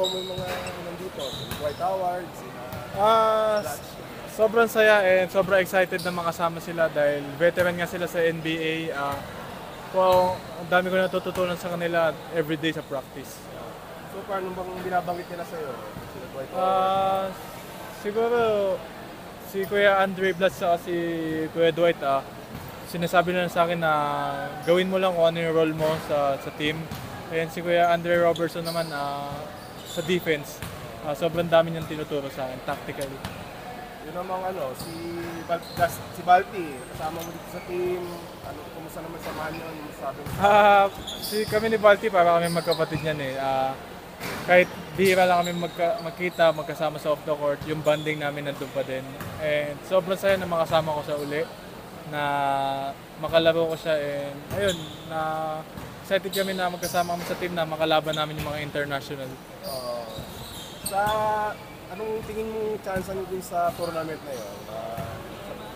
ba mo yung mga nandito? Si Dwight Howard, si Ah, Clutch. sobrang saya and sobrang excited na makasama sila dahil veteran nga sila sa NBA. Wow, ang dami ko natututunan sa kanila everyday sa practice. So far, nung bang binabanggit nila sa'yo? Si Dwight Howard. Siguro si Kuya Andre Blas at si Kuya Dwight, sinasabi na sa akin na gawin mo lang kung ano yung role mo sa team. And si Kuya Andre Robertson naman sa defense. Sobrang dami niyang tinuturo sa akin tactically. Yun namang si Balti, kasama mo dito sa team. Ano, kumusta naman samahan yun? Sabi mo. Kami ni Balti para kami magkapatid niyan eh. Kahit bihira lang kami magkita, magkasama sa off the court, yung bonding namin nandun pa din. And sobrang saya na makasama ko sa uli, na makalaro ko siya and ayun, na excited kami na magkasama kami sa team na makalaban namin yung mga international. Sa anong tingin mo chance nyo dun sa tournament na yun?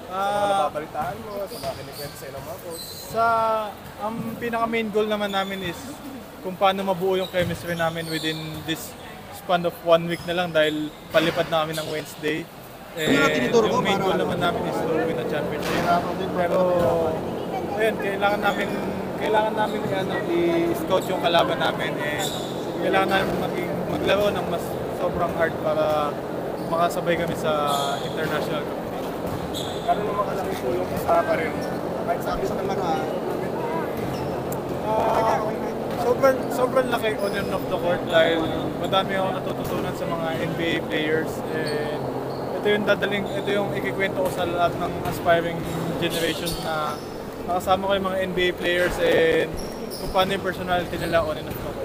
Sa mga nababalitaan mo, sa mga kinikwento sa ilang mga coach? Ang pinaka main goal naman namin is kung paano mabuo yung chemistry namin within this span of 1 week na lang dahil palipad na kami ng Wednesday. Yung main goal naman namin is to win a championship. Pero ayun, kailangan namin i-scout yung kalaban namin and kailangan namin maglaro ng mas sobrang hard para makasabay kami sa international competition. Ano naman kalaking tulong sa karir mo? Kahit sabi sa kamera, Sobrang laki on and off the court dahil madami ako natututunan sa mga NBA players and ito yung ikikwento ko sa lahat ng aspiring generation na nakasama ko yung mga NBA players and kung paano yung personality nila on and off the court.